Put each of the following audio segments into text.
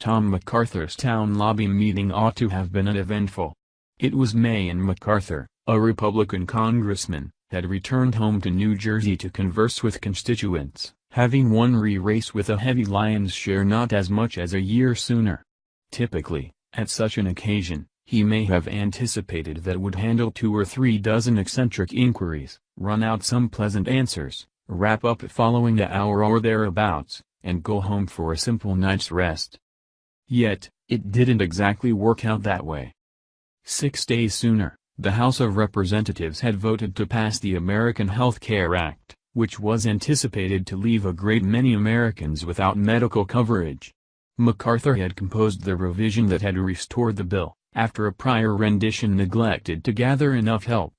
Tom MacArthur's town lobby meeting ought to have been uneventful. It was May and MacArthur, a Republican congressman, had returned home to New Jersey to converse with constituents, having won re-race with a heavy lion's share not as much as a year sooner. Typically, at such an occasion, he may have anticipated that would handle 2 or 3 dozen eccentric inquiries, run out some pleasant answers, wrap up following the hour or thereabouts, and go home for a simple night's rest. Yet, it didn't exactly work out that way. 6 days sooner, the House of Representatives had voted to pass the American Health Care Act, which was anticipated to leave a great many Americans without medical coverage. MacArthur had composed the revision that had restored the bill, after a prior rendition neglected to gather enough help.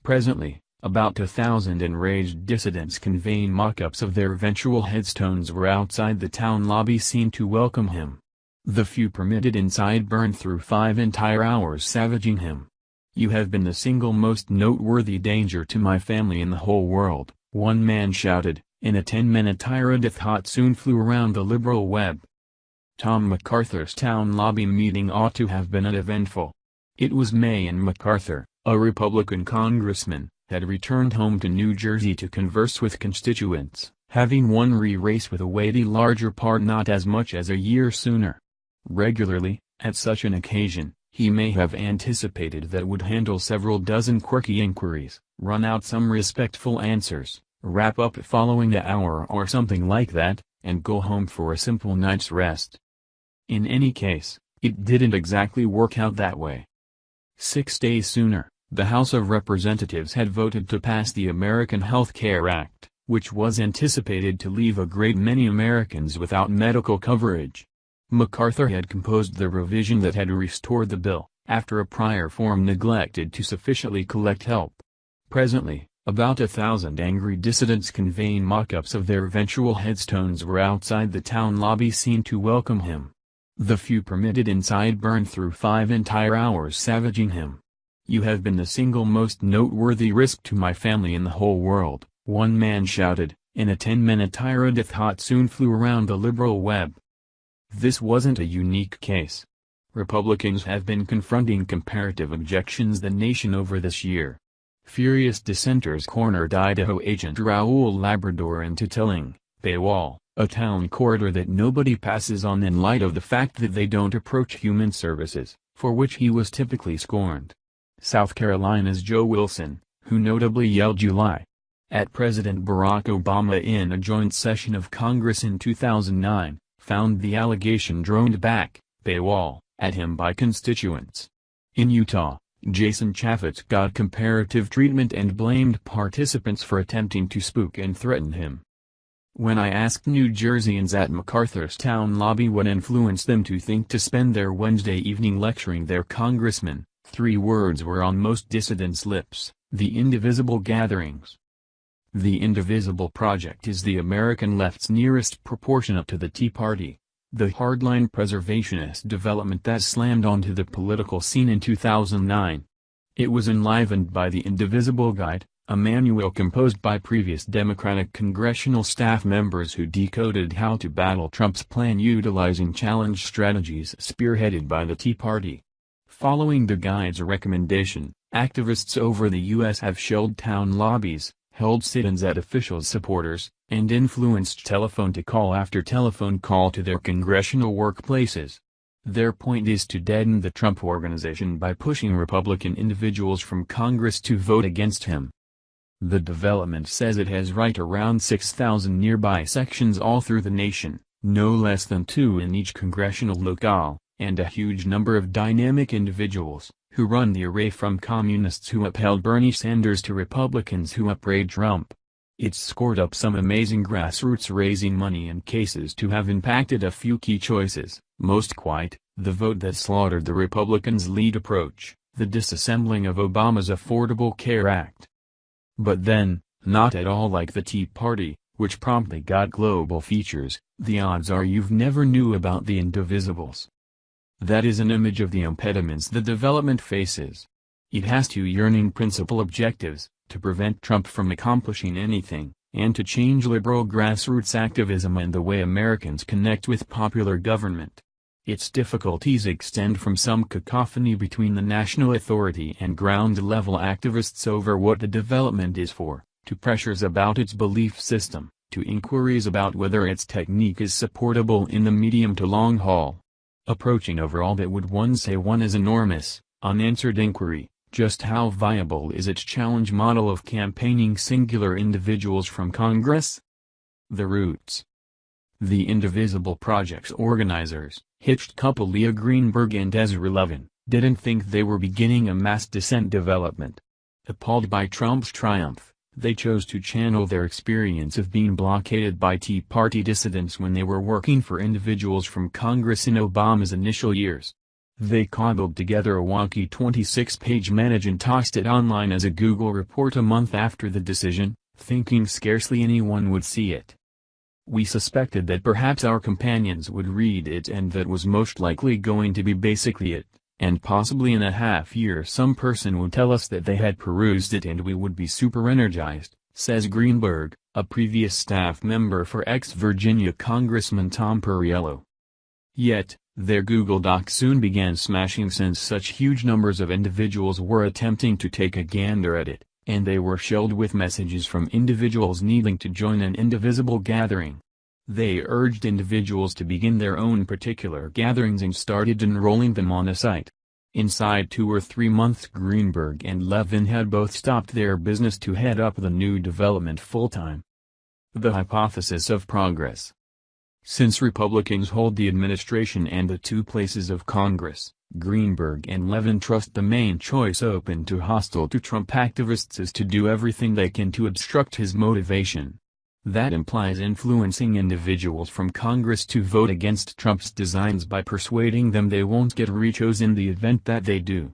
Presently, about 2,000 enraged dissidents conveying mock-ups of their eventual headstones were outside the town lobby scene to welcome him. The few permitted inside burned through 5 entire hours savaging him. "You have been the single most noteworthy danger to my family in the whole world," one man shouted, and a 10-minute tiradethat soon flew around the liberal web. Tom MacArthur's town lobby meeting ought to have been uneventful. It was May and MacArthur, a Republican congressman, had returned home to New Jersey to converse with constituents, having won re-race with a weighty larger part not as much as a year sooner. Regularly, at such an occasion, he may have anticipated that would handle several dozen quirky inquiries, run out some respectful answers, wrap up following the hour or something like that, and go home for a simple night's rest. In any case, it didn't exactly work out that way. 6 days sooner, the House of Representatives had voted to pass the American Health Care Act, which was anticipated to leave a great many Americans without medical coverage. MacArthur had composed the revision that had restored the bill, after a prior form neglected to sufficiently collect help. Presently, about 1,000 angry dissidents conveying mock-ups of their eventual headstones were outside the town lobby scene to welcome him. The few permitted inside burned through 5 entire hours savaging him. "You have been the single most noteworthy risk to my family in the whole world," one man shouted, and a 10-minute tiradethat soon flew around the liberal web. This wasn't a unique case. Republicans have been confronting comparative objections the nation over this year. Furious dissenters cornered Idaho agent Raul Labrador into telling paywall, a town corridor that nobody passes on in light of the fact that they don't approach human services, for which he was typically scorned. South Carolina's Joe Wilson, who notably yelled July at President Barack Obama in a joint session of Congress in 2009, found the allegation droned back, paywall, at him by constituents. In Utah, Jason Chaffetz got comparative treatment and blamed participants for attempting to spook and threaten him. When I asked New Jerseyans at MacArthur's town lobby what influenced them to think to spend their Wednesday evening lecturing their congressman, 3 words were on most dissidents' lips: the indivisible gatherings. The Indivisible Project is the American left's nearest proportionate to the Tea Party, the hardline preservationist development that slammed onto the political scene in 2009. It was enlivened by the Indivisible Guide, a manual composed by previous Democratic congressional staff members who decoded how to battle Trump's plan utilizing challenge strategies spearheaded by the Tea Party. Following the guide's recommendation, activists over the U.S. have shelled town lobbies, held sit-ins at officials' supporters, and influenced telephone-to-call after telephone call to their congressional workplaces. Their point is to deaden the Trump Organization by pushing Republican individuals from Congress to vote against him. The development says it has right around 6,000 nearby sections all through the nation, no less than 2 in each congressional locale, and a huge number of dynamic individuals, who run the array from communists who upheld Bernie Sanders to Republicans who upbraid Trump. It's scored up some amazing grassroots raising money and cases to have impacted a few key choices, most quite, the vote that slaughtered the Republicans' lead approach, the disassembling of Obama's Affordable Care Act. But then, not at all like the Tea Party, which promptly got global features, the odds are you've never knew about the Indivisibles. That is an image of the impediments the development faces. It has 2 yearning principal objectives: to prevent Trump from accomplishing anything, and to change liberal grassroots activism and the way Americans connect with popular government. Its difficulties extend from some cacophony between the national authority and ground-level activists over what the development is for, to pressures about its belief system, to inquiries about whether its technique is supportable in the medium to long haul. Approaching over all that would one say one is enormous, unanswered inquiry, just how viable is its challenge model of campaigning singular individuals from Congress? The roots. The Indivisible Project's organizers, hitched couple Leah Greenberg and Ezra Levin, didn't think they were beginning a mass dissent development. Appalled by Trump's triumph, they chose to channel their experience of being blockaded by Tea Party dissidents when they were working for individuals from Congress in Obama's initial years. They cobbled together a wonky 26-page manage and tossed it online as a Google report a month after the decision, thinking scarcely anyone would see it. We suspected that perhaps our companions would read it, and that was most likely going to be basically it, and possibly in a half-year some person would tell us that they had perused it and we would be super-energized, says Greenberg, a previous staff member for ex-Virginia Congressman Tom Perriello. Yet, their Google Doc soon began smashing since such huge numbers of individuals were attempting to take a gander at it, and they were shelled with messages from individuals needing to join an indivisible gathering. They urged individuals to begin their own particular gatherings and started enrolling them on a site. Inside 2 or 3 months Greenberg and Levin had both stopped their business to head up the new development full-time. The hypothesis of progress. Since Republicans hold the administration and the 2 places of Congress, Greenberg and Levin trust the main choice open to hostile to Trump activists is to do everything they can to obstruct his motivation. That implies influencing individuals from Congress to vote against Trump's designs by persuading them they won't get rechosen in the event that they do.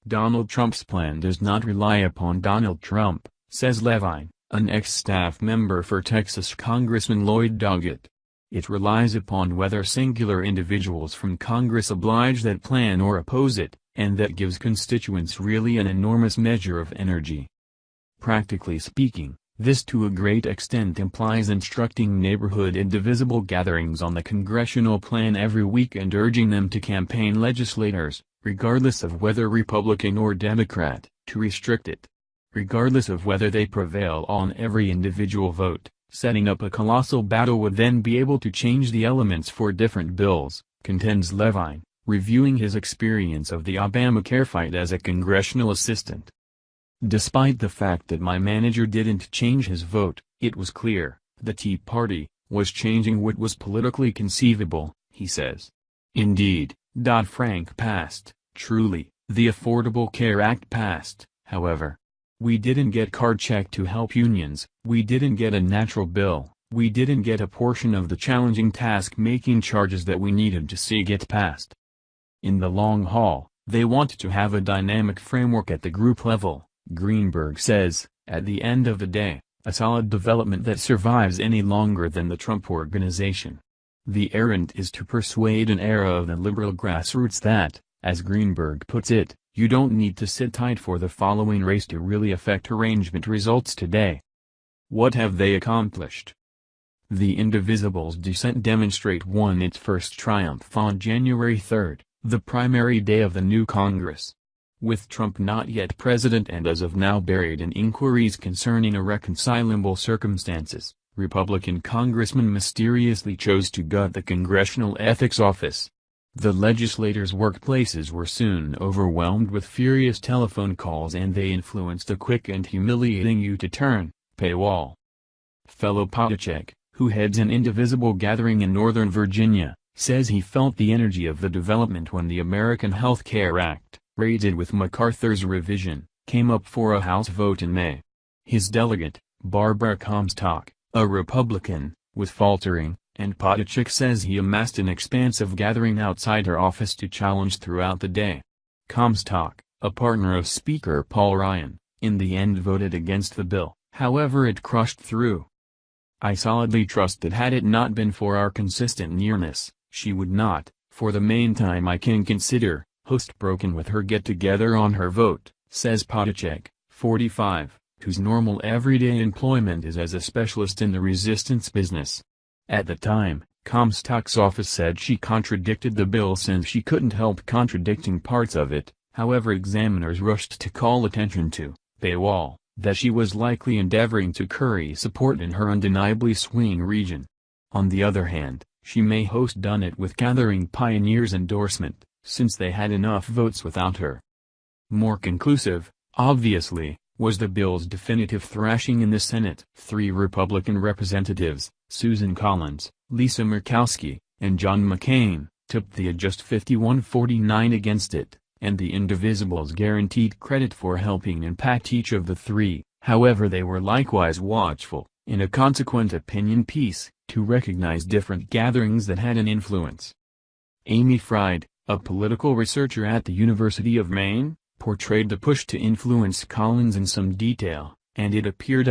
Donald Trump's plan does not rely upon Donald Trump, says Levine, an ex-staff member for Texas Congressman Lloyd Doggett. It relies upon whether singular individuals from Congress oblige that plan or oppose it, and that gives constituents really an enormous measure of energy. Practically speaking, this to a great extent implies instructing neighborhood indivisible gatherings on the congressional plan every week and urging them to campaign legislators, regardless of whether Republican or Democrat, to restrict it. Regardless of whether they prevail on every individual vote. Setting up a colossal battle would then be able to change the elements for different bills, contends Levine, reviewing his experience of the Obamacare fight as a congressional assistant. Despite the fact that my manager didn't change his vote, it was clear, the Tea Party, was changing what was politically conceivable, he says. Indeed, Dodd-Frank passed, truly, the Affordable Care Act passed, however. We didn't get card check to help unions, we didn't get a natural bill, we didn't get a portion of the challenging task-making charges that we needed to see get passed. In the long haul, they want to have a dynamic framework at the group level, Greenberg says, at the end of the day, a solid development that survives any longer than the Trump Organization. The errand is to persuade an era of the liberal grassroots that, as Greenberg puts it, you don't need to sit tight for the following race to really affect arrangement results today. What have they accomplished? The Indivisible's dissent demonstrate won its first triumph on January 3, the primary day of the new Congress. With Trump not yet president and as of now buried in inquiries concerning irreconcilable circumstances, Republican congressmen mysteriously chose to gut the Congressional Ethics Office. The legislators' workplaces were soon overwhelmed with furious telephone calls and they influenced a quick and humiliating U-turn paywall. Fellow Potacek, who heads an indivisible gathering in Northern Virginia, says he felt the energy of the development when the American Health Care Act, raided with MacArthur's revision, came up for a House vote in May. His delegate, Barbara Comstock, a Republican, was faltering, and Potacek says he amassed an expansive gathering outside her office to challenge throughout the day. Comstock, a partner of Speaker Paul Ryan, in the end voted against the bill, however it crushed through. I solidly trust that had it not been for our consistent nearness, she would not, for the main time I can consider, host broken with her get-together on her vote, says Potacek, 45, whose normal everyday employment is as a specialist in the resistance business. At the time, Comstock's office said she contradicted the bill since she couldn't help contradicting parts of it. However, examiners rushed to call attention to paywall, that she was likely endeavoring to curry support in her undeniably swing region. On the other hand, she may host done it with gathering pioneers' endorsement, since they had enough votes without her. More conclusive, obviously, was the bill's definitive thrashing in the Senate. 3 Republican representatives, Susan Collins, Lisa Murkowski, and John McCain, tipped the just 51-49 against it, and the Indivisibles guaranteed credit for helping impact each of the 3. However, they were likewise watchful, in a consequent opinion piece, to recognize different gatherings that had an influence. Amy Fried, a political researcher at the University of Maine, portrayed the push to influence Collins in some detail, and it appeared